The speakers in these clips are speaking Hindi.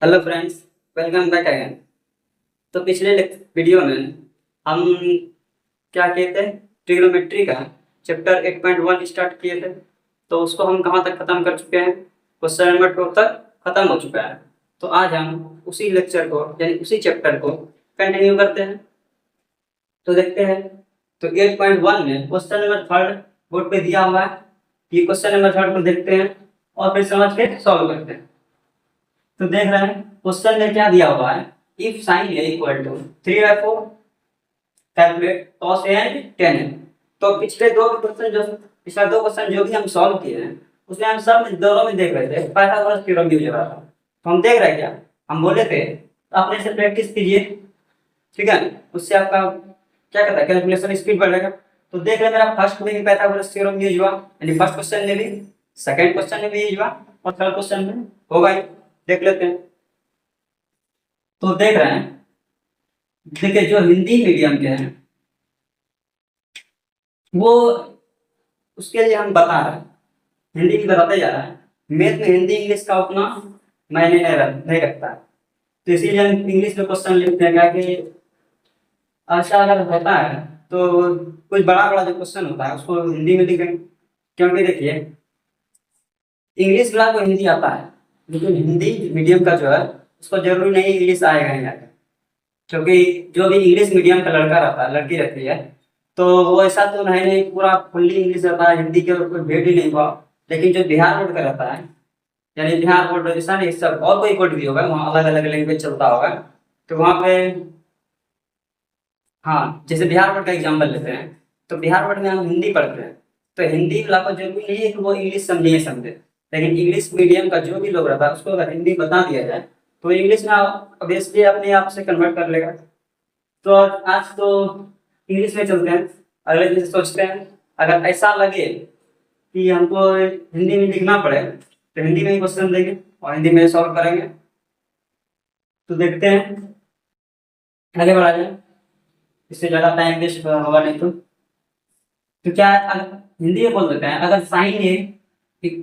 Hello friends, welcome back again. तो पिछले वीडियो में हम क्या किए थे, ट्रिग्नोमेट्री का चैप्टर 8.1 स्टार्ट किए थे। तो उसको हम कहाँ तक ख़त्म कर चुके हैं, क्वेश्चन नंबर 2 तक ख़त्म हो चुका है। तो आज हम उसी लेक्चर को यानी उसी चैप्टर को कंटिन्यू करते हैं। तो देखते हैं। तो 8.1 में क्वेश्चन नंबर 3 बोर्ड पे दिया हुआ है। ये क्वेश्चन नंबर 3 को देखते हैं और फिर समझ के सॉल्व करते हैं। तो देख रहे हैं क्वेश्चन में क्या दिया हुआ है, if sine A equal to 3/4 calculate cos a and tan a। तो पिछला दो क्वेश्चन जो भी हम सॉल्व किए हैं उसमें हम सब दोनों में देख रहे थे पाइथागोरस थ्योरम यूज हो रहा था। तो हम देख रहे हैं क्या हम बोले थे, तो अपने से प्रैक्टिस कीजिए, ठीक है। उससे आपका क्या कहता है कैलकुलेशन स्पीड बढ़ेगा। तो देख रहे मेरा फर्स्ट में भी पाइथागोरस थ्योरम यूज हुआ, यानी फर्स्ट क्वेश्चन में भी, सेकंड क्वेश्चन में भी यूज हुआ और थर्ड क्वेश्चन में होगा ही। देख लेते हैं। तो देख रहे हैं, देखिए जो हिंदी मीडियम के हैं वो उसके लिए हम बता रहे हैं, हिंदी की बताते जा रहा है। मैथ में हिंदी इंग्लिश का उतना मायने नहीं रखता है। तो इसीलिए हम इंग्लिश में क्वेश्चन लिखते हैं कि ऐसा अगर होता है तो कुछ बड़ा बड़ा जो क्वेश्चन होता है उसको हिंदी में लिखेंगे। क्योंकि देखिए इंग्लिश वाला को हिंदी आता है, लेकिन हिंदी मीडियम का जो है उसको जरूरी नहीं इंग्लिश आएगा ही आएगा। क्योंकि जो भी इंग्लिश मीडियम का लड़का रहता है लड़की रहती है तो वो ऐसा तो नहीं पूरा फुल्ली इंग्लिश रहता है, हिंदी के कोई भेद ही नहीं हुआ। लेकिन जो बिहार बोर्ड का रहता है, यानी बिहार बोर्ड जैसा नहीं सब और कोई बोर्ड भी होगा वहाँ अलग अलग लैंग्वेज चलता होगा। तो वहाँ पे हाँ, जैसे बिहार बोर्ड का एग्जाम्पल लेते हैं तो बिहार बोर्ड में हम हिंदी पढ़ते हैं। तो हिंदी वाला को जरूरी नहीं है कि वो इंग्लिश समझे ही समझे, लेकिन इंग्लिश मीडियम का जो भी लोग रहता है उसको अगर हिंदी बता दिया जाए तो इंग्लिश में ऑब्वियसली अपने आप से कन्वर्ट कर लेगा। तो आज तो इंग्लिश में चलते हैं, अगले दिन से सोचते हैं अगर ऐसा लगे कि हमको हिंदी में लिखना पड़े तो हिंदी में ही क्वेश्चन देंगे और हिंदी में सॉल्व करेंगे। तो देखते हैं, आगे बढ़ा जाए, इससे ज़्यादा टाइम वेस्ट होगा नहीं। तो क्या हिंदी में बोल देते हैं, अगर साइन ए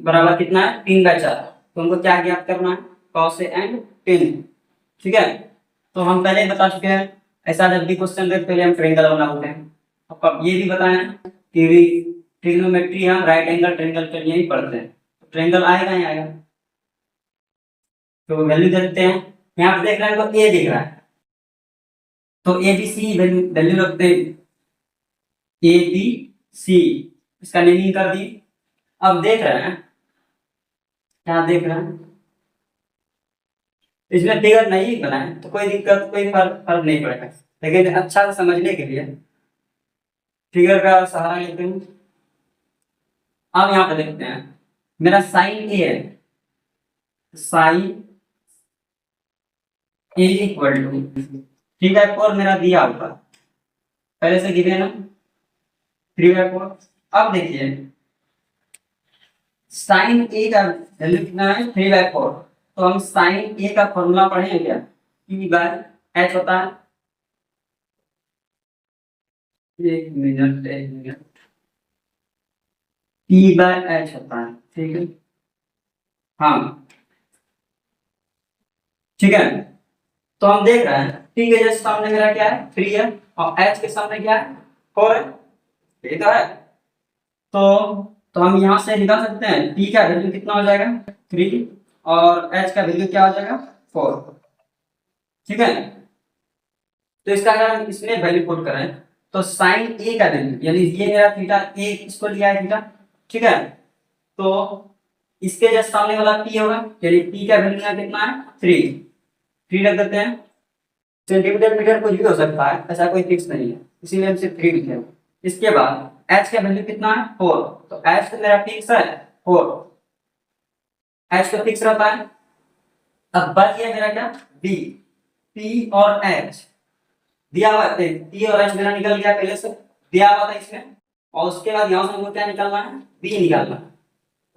बराबर कितना है 3/4, तो हमको क्या ज्ञात करना है, cos a एंड tan। ठीक है। तो हम पहले ही बता चुके हैं ऐसा जब भी क्वेश्चन दे पहले हम ट्रायंगल बनाते हैं। अब ये भी बताया कि ट्रिग्नोमेट्री हम राइट एंगल ट्रायंगल के लिए ही पढ़ते हैं। तो ट्रायंगल आएगा ही आएगा। तो वैल्यू देखते हैं, यहाँ पे देख रहे हैं तो ए दिख रहा है तो ए बी सी वैल्यू रखते हैं, ए बी सी इसका नेमिंग कर दी। अब देख रहे हैं, क्या देख रहे हैं, इसमें फिगर नहीं बनाए तो कोई दिक्कत कोई फर्क नहीं पड़ेगा, लेकिन अच्छा से समझने के लिए फिगर का सहारा लेते हैं। अब यहाँ पे देखते हैं मेरा साइन ए है, साइन ए इक्वल टू 3/4 मेरा दिया होगा पहले से गिवन है 3/4। अब देखिए साइन ए का वैल्यू कितना है 3/4। तो हम साइन ए का फॉर्मूला पढ़े क्या, P/H होता है, एक मिनट P/H होता है, ठीक है। हाँ ठीक है। तो हम देख रहे हैं P के जस्ट सामने मेरा क्या है 3 है और H के सामने क्या है 4 है, ठीक है। तो हम यहाँ से निकाल सकते हैं P का वैल्यू कितना हो जाएगा 3 और H का वैल्यू क्या हो जाएगा 4, ठीक है। तो इसका अगर हम इसमें वैल्यू पुट करें तो साइन ए का वैल्यू यानी ये मेरा थीटा ए इसको लिया है थीटा, ठीक है। तो इसके जस्ट सामने वाला P होगा, यानी P का वैल्यू यहाँ कितना है 3 रख देते हैं। सेंटीमीटर मीटर कुछ भी हो सकता है, ऐसा कोई फिक्स नहीं है, इसीलिए हम सिर्फ 3 लिखे। इसके बाद H का वैल्यू कितना है 4, तो H तो मेरा फिक्स है 4, H तो फिक्स रहता है। अब बच गया मेरा क्या B, P और H दिया हुआ है, P और H मेरा निकल गया पहले से दिया हुआ था इसमें, और उसके बाद यहाँ से हमको क्या निकालना है B निकालना है।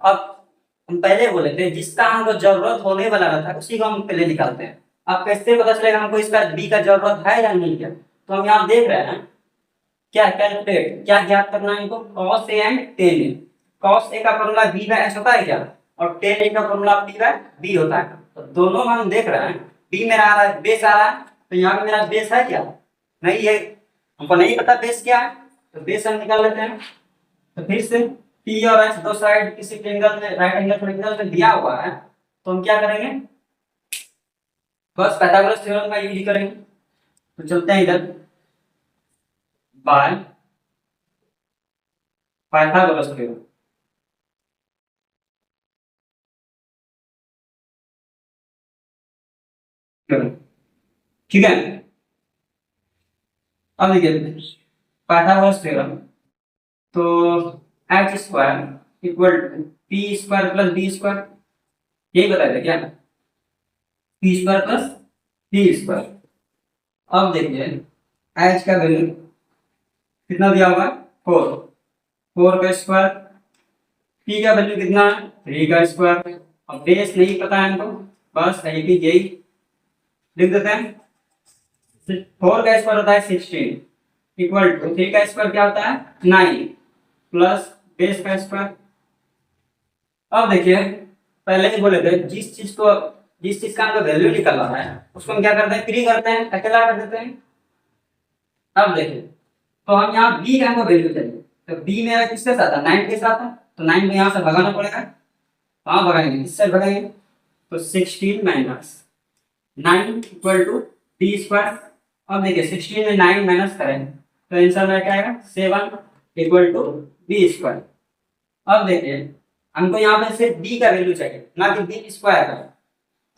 अब हम पहले बोले थे जिसका हमको जरूरत होने वाला रहता है उसी को हम पहले निकालते हैं। अब कैसे पता चलेगा हमको इसका B का जरूरत है या नहीं है, तो हम यहाँ देख रहे हैं क्या कैलकुलेट क्या ज्ञात करना है इनको, cos a and tan a। cos a का फॉर्मूला B/H होता है क्या, और tan a का फॉर्मूला P/B होता है। तो दोनों हम देख रहे हैं, बी मेरा आ रहा है, बेस आ रहा है, तो यहाँ पे मेरा बेस है क्या? नहीं है, हमको नहीं पता बेस क्या है, तो बेस हम निकाल लेते हैं। तो फिर से पी और एच दो साइड किसी ट्रायंगल में, राइट एंगल ट्रायंगल में दिया हुआ है, तो हम क्या करेंगे, बस पाइथागोरस थ्योरम का यूज करेंगे। तो चलते हैं इधर, बाय पाइथागोरस थ्योरम। ठीक है, अब देखिए पाइथागोरस थ्योरम, तो H square equal to P square plus B square, यही बताया था क्या, P square plus B square. अब देखिए एच का वैल्यू कितना दिया हुआ है, 4, 4 का स्क्वायर, पी का वैल्यू कितना है, 3 का स्क्वायर। अब बेस नहीं पता है हमको, बस यही यही लिख देते हैं। 4 का स्क्वायर होता है 16 इक्वल टू 3 का स्क्वायर क्या होता है 9 प्लस बेस का स्क्वायर। अब देखिए पहले ही बोले थे जिस चीज का हमको वैल्यू निकलना है उसको हम क्या करते हैं, फ्री करते हैं, अकेला कर देते हैं। अब देखिए तो हम यहाँ बी का हमको वैल्यू चाहिए, तो बी मेरा किसके साथ है, 9 के साथ है, तो 9 में यहाँ से भगाना पड़ेगा, कहाँ भगाएंगे, इससे भगाएंगे, तो 16 minus 9 equal to B square. अब देखिए 16 में 9 माइनस करेंगे तो आंसर में क्या आएगा, 7 इक्वल टू बी स्क्वायर। अब देखिए हमको यहाँ पे सिर्फ बी का वैल्यू चाहिए, ना कि बी स्क्वायर का।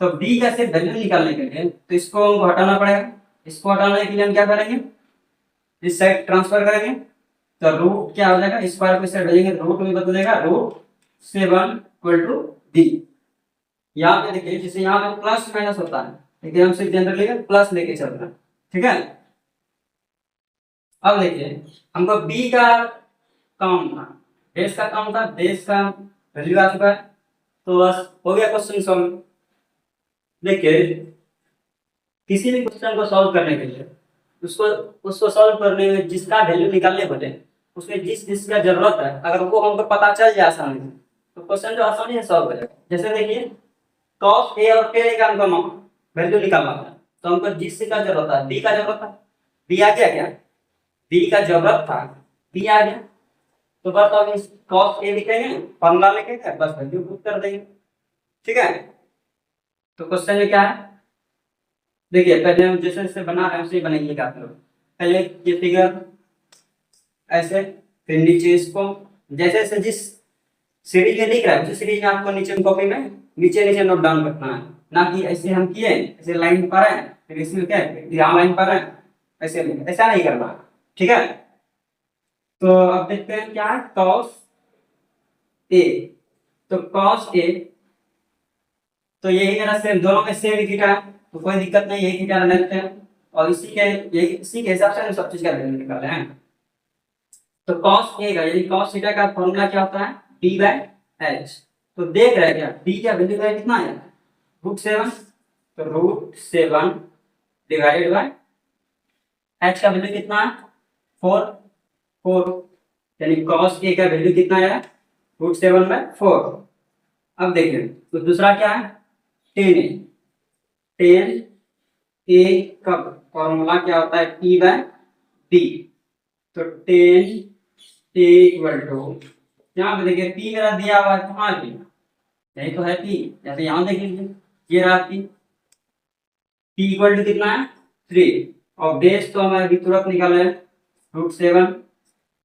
तो बी का सिर्फ वैल्यू निकालने के लिए तो इसको हमको हटाना पड़ेगा, इसको हटाने के लिए हम क्या करेंगे, इस साइड ट्रांसफर करेंगे, तो रूट क्या हो जाएगा, स्क्वायर को इस साइड भेजेंगे रूट में बदलेगा, रूट 7 इक्वल टू बी। यहाँ पे देखिए जैसे यहाँ पे प्लस माइनस होता है, लेकिन हम सिर्फ जनरली प्लस लेके चल रहे हैं, ठीक है। अब देखिए हमको बी का काम था, बेस का काम था, बेस का वैल्यू आ चुका है, तो बस हो गया क्वेश्चन सॉल्व। देखिए किसी भी क्वेश्चन को सॉल्व करने के लिए उसको उसको सॉल्व करने में जिसका वैल्यू निकालने बोले उसमें जिस जिसका जरूरत है अगर वो हमको पता चल जाए आसानी से, तो क्वेश्चन जो आसानी से सॉल्व हो जाएगा। जैसे देखिए cos a और टेन का हमको वैल्यू निकालना था, तो हमको जिसका जरूरत है, बी का जरूरत था, बी आ गया क्या, बी का जरूरत था, बी आ गया, तो बस अब इस cos a लिखेंगे, फॉर्मूला लिखेंगे, बस वैल्यू पुट कर देंगे, ठीक है। तो क्वेश्चन में क्या है, देखिए पहले हम जैसे जैसे बना रहे हैं उसे बनाइएगा आप लोग। पहले ये फिगर ऐसे, फिर नीचे इसको जैसे जैसे जिस सीरीज में लिख रहा है उसी सीरीज में आपको नीचे कॉपी में नीचे नीचे नोट डाउन करना है, ना कि ऐसे हम किए ऐसे लाइन पर है फिर इसमें क्या है यहाँ लाइन पर है ऐसे ऐसा नहीं करना, ठीक है। तो अब देखते हैं क्या है, cos a, तो cos a, तो यही मेरा सेम, दोनों में सेम ही थीटा है, तो कोई दिक्कत नहीं, यही थीटा रख लेते हैं और इसी के हिसाब से हम सब चीज का वैल्यू निकाल रहे हैं। तो cos a का यानी cos थीटा का फॉर्मूला क्या होता है, b/h। तो देख रहे हैं क्या, b का वैल्यू कितना है, √7, तो √7 डिवाइडेड बाय h का वैल्यू कितना है, 4, 4, यानी cos a का वैल्यू कितना है, √7/4। अब देखिए तो दूसरा क्या है, tan a, tan a का फॉर्मूला क्या होता है, p/b, तो tan a इक्वल टू, यहाँ पे देखिए p मेरा दिया हुआ है, कहाँ p, यही तो है p, जैसे यहाँ देख लीजिए ये रहा p, p इक्वल टू कितना है 3, और बेस तो हमारे अभी तुरंत निकाले √7,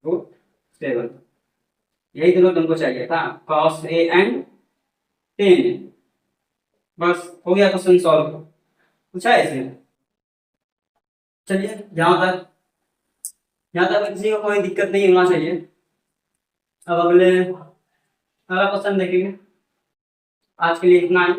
√7, यही दोनों तुमको चाहिए था, cos a and tan a। बस हो गया क्वेश्चन सॉल्व, पूछा है इसमें। चलिए यहाँ तक किसी को कोई दिक्कत नहीं होना चाहिए। अब अगला क्वेश्चन देखेंगे, आज के लिए इतना ही।